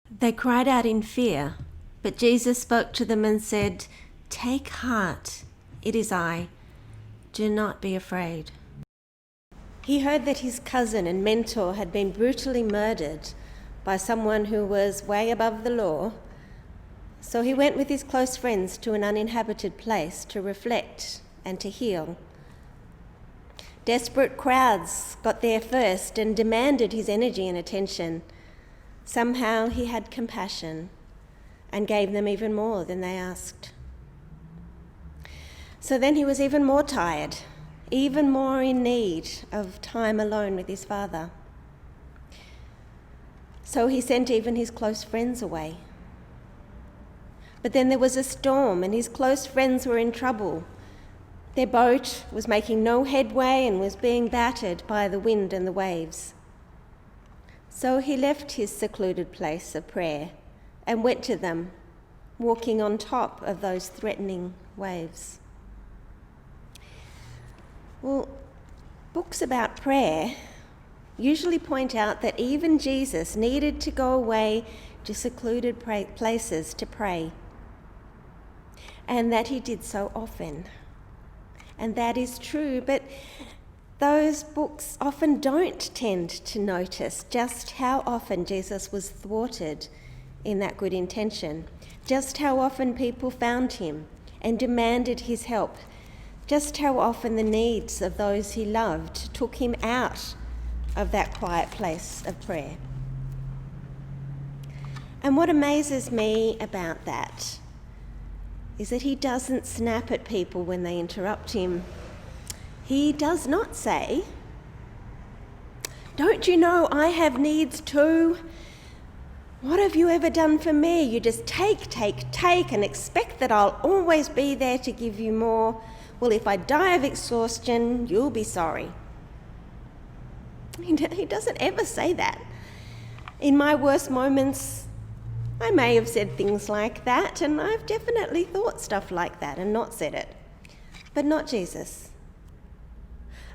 They cried out in fear, but Jesus spoke to them and said, "Take heart, it is I. Do not be afraid." He heard that his cousin and mentor had been brutally murdered by someone who was way above the law, so he went with his close friends to an uninhabited place to reflect and to heal. Desperate crowds got there first and demanded his energy and attention. Somehow he had compassion and gave them even more than they asked. So then he was even more tired, even more in need of time alone with his Father. So he sent even his close friends away. But then there was a storm and his close friends were in trouble. Their boat was making no headway and was being battered by the wind and the waves. So he left his secluded place of prayer and went to them, walking on top of those threatening waves. Well, books about prayer usually point out that even Jesus needed to go away to secluded places to pray, and that he did so often. And that is true, but those books often don't tend to notice just how often Jesus was thwarted in that good intention, just how often people found him and demanded his help, just how often the needs of those he loved took him out of that quiet place of prayer. And what amazes me about that is that he doesn't snap at people when they interrupt him. He does not say, "Don't you know I have needs too? What have you ever done for me? You just take, and expect that I'll always be there to give you more. Well, if I die of exhaustion, you'll be sorry." He doesn't ever say that. In my worst moments, I may have said things like that, and I've definitely thought stuff like that and not said it, but not Jesus.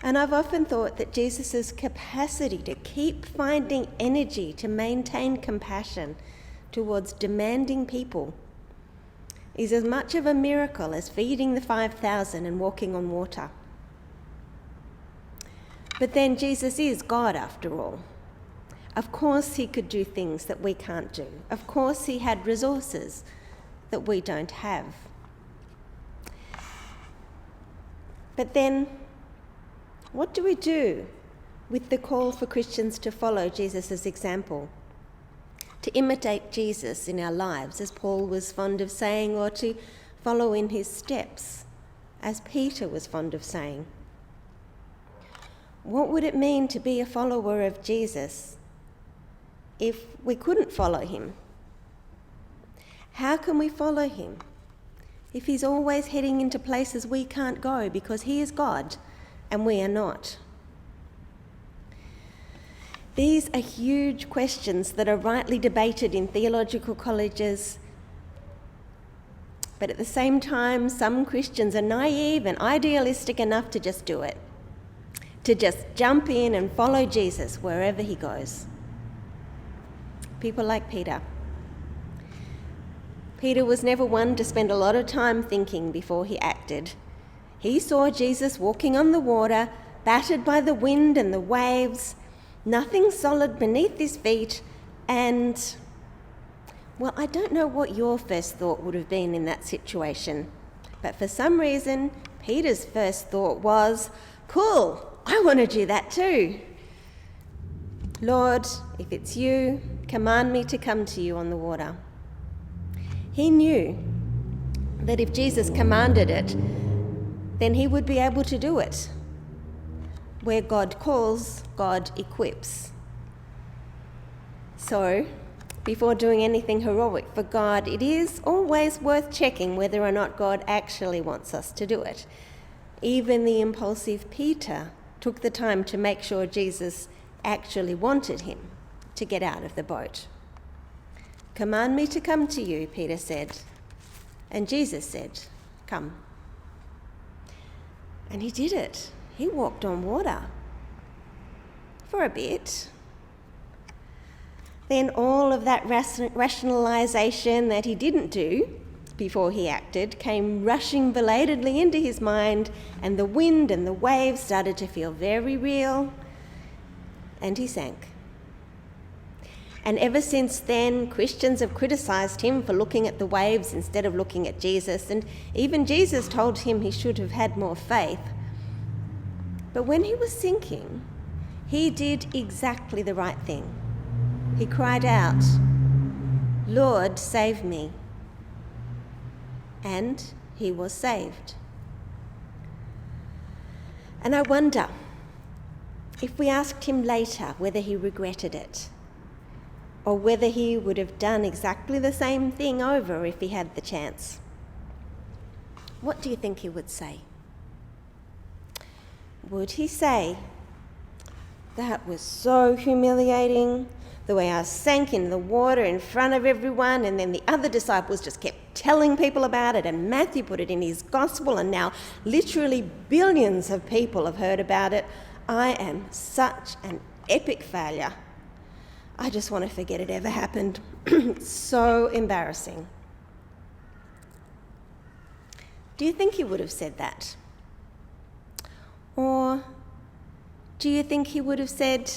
And I've often thought that Jesus' capacity to keep finding energy to maintain compassion towards demanding people is as much of a miracle as feeding the 5,000 and walking on water. But then Jesus is God after all. Of course he could do things that we can't do. Of course he had resources that we don't have. But then, what do we do with the call for Christians to follow Jesus' example? To imitate Jesus in our lives, as Paul was fond of saying, or to follow in his steps, as Peter was fond of saying. What would it mean to be a follower of Jesus if we couldn't follow him? How can we follow him if he's always heading into places we can't go because he is God and we are not? These are huge questions that are rightly debated in theological colleges, but at the same time, some Christians are naive and idealistic enough to just do it, to just jump in and follow Jesus wherever he goes. People like Peter. Peter was never one to spend a lot of time thinking before he acted. He saw Jesus walking on the water, battered by the wind and the waves, nothing solid beneath his feet, and, well, I don't know what your first thought would have been in that situation, but for some reason, Peter's first thought was, "Cool, I want to do that too. Lord, if it's you, command me to come to you on the water." He knew that if Jesus commanded it, then he would be able to do it. Where God calls, God equips. So, before doing anything heroic for God, it is always worth checking whether or not God actually wants us to do it. Even the impulsive Peter took the time to make sure Jesus actually wanted him to get out of the boat. "Command me to come to you," Peter said. And Jesus said, "Come." And he did it. He walked on water. For a bit. Then all of that rationalisation that he didn't do before he acted came rushing belatedly into his mind, and the wind and the waves started to feel very real, and he sank. And ever since then, Christians have criticised him for looking at the waves instead of looking at Jesus, and even Jesus told him he should have had more faith. But when he was sinking, he did exactly the right thing. He cried out, "Lord, save me." And he was saved. And I wonder if we asked him later whether he regretted it, or whether he would have done exactly the same thing over if he had the chance. What do you think he would say? Would he say, "That was so humiliating, the way I sank in the water in front of everyone, and then the other disciples just kept telling people about it, and Matthew put it in his gospel, and now literally billions of people have heard about it. I am such an epic failure. I just want to forget it ever happened. It's so embarrassing." Do you think he would have said that? Or do you think he would have said,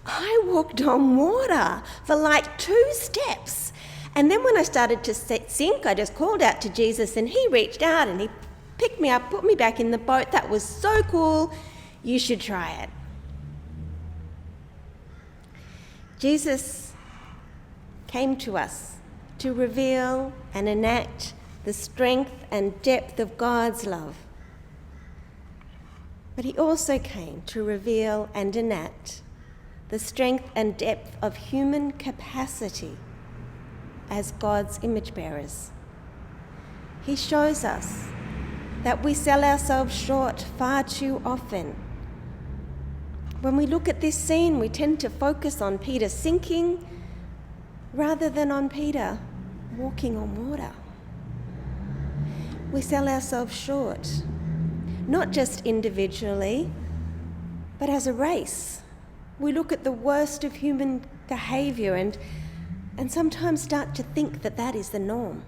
"I walked on water for like 2 steps. And then when I started to sink, I just called out to Jesus and he reached out and he picked me up, put me back in the boat. That was so cool. You should try it." Jesus came to us to reveal and enact the strength and depth of God's love. But he also came to reveal and enact the strength and depth of human capacity as God's image bearers. He shows us that we sell ourselves short far too often. When we look at this scene, we tend to focus on Peter sinking rather than on Peter walking on water. We sell ourselves short, not just individually, but as a race. We look at the worst of human behaviour and sometimes start to think that that is the norm.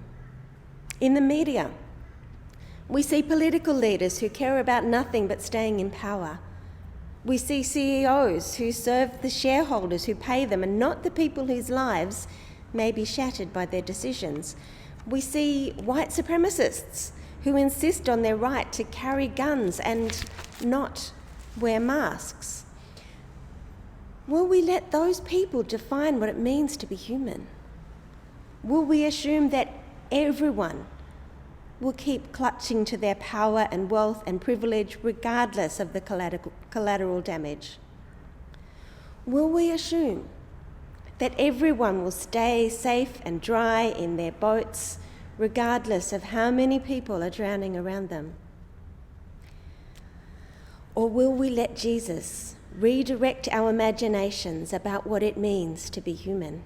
In the media, we see political leaders who care about nothing but staying in power. We see CEOs who serve the shareholders who pay them and not the people whose lives may be shattered by their decisions. We see white supremacists who insist on their right to carry guns and not wear masks. Will we let those people define what it means to be human? Will we assume that everyone will keep clutching to their power and wealth and privilege regardless of the collateral damage? Will we assume that everyone will stay safe and dry in their boats regardless of how many people are drowning around them? Or will we let Jesus redirect our imaginations about what it means to be human?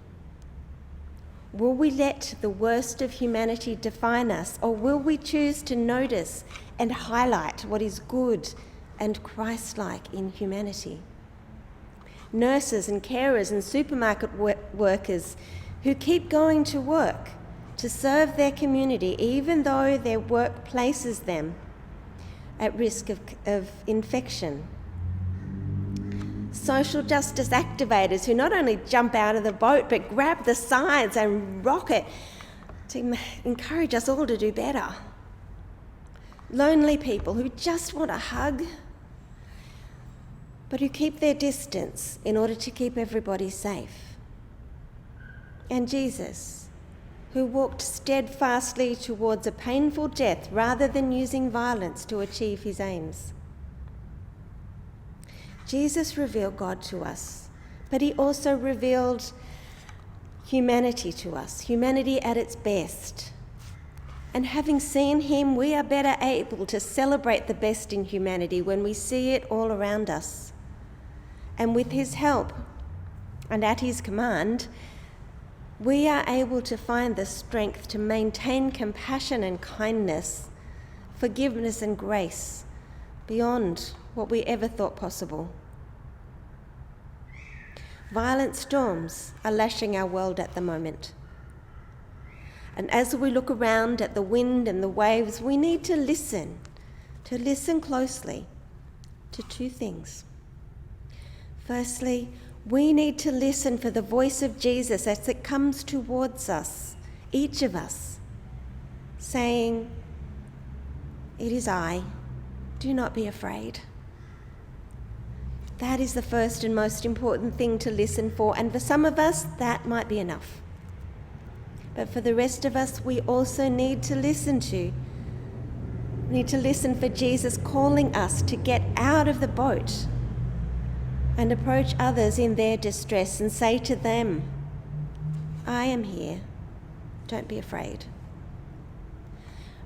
Will we let the worst of humanity define us, or will we choose to notice and highlight what is good and Christ-like in humanity? Nurses and carers and supermarket workers who keep going to work to serve their community even though their work places them at risk of infection. Social justice activators who not only jump out of the boat but grab the sides and rock it to encourage us all to do better. Lonely people who just want a hug but who keep their distance in order to keep everybody safe. And Jesus, who walked steadfastly towards a painful death rather than using violence to achieve his aims. Jesus revealed God to us, but he also revealed humanity to us, humanity at its best. And having seen him, we are better able to celebrate the best in humanity when we see it all around us. And with his help and at his command, we are able to find the strength to maintain compassion and kindness, forgiveness and grace beyond what we ever thought possible. Violent storms are lashing our world at the moment. And as we look around at the wind and the waves, we need to listen closely to two things. Firstly, we need to listen for the voice of Jesus as it comes towards us, each of us, saying, "It is I, do not be afraid." That is the first and most important thing to listen for, and for some of us, that might be enough. But for the rest of us, we also need to listen for Jesus calling us to get out of the boat and approach others in their distress and say to them, "I am here, don't be afraid."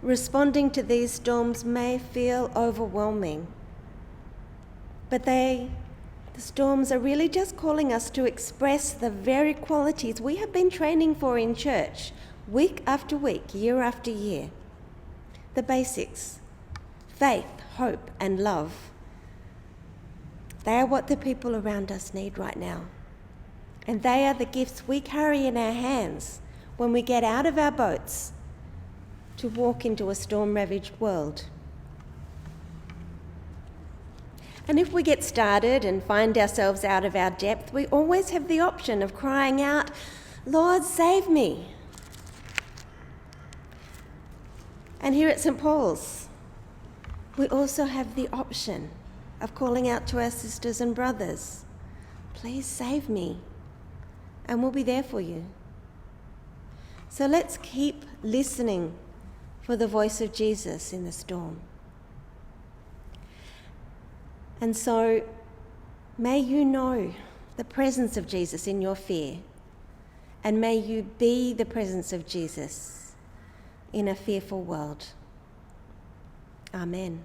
Responding to these storms may feel overwhelming, but the storms are really just calling us to express the very qualities we have been training for in church, week after week, year after year. The basics: faith, hope, and love. They are what the people around us need right now. And they are the gifts we carry in our hands when we get out of our boats to walk into a storm-ravaged world. And if we get started and find ourselves out of our depth, we always have the option of crying out, "Lord, save me." And here at St. Paul's, we also have the option of calling out to our sisters and brothers, "Please save me," and we'll be there for you. So let's keep listening for the voice of Jesus in the storm. And so may you know the presence of Jesus in your fear, and may you be the presence of Jesus in a fearful world. Amen.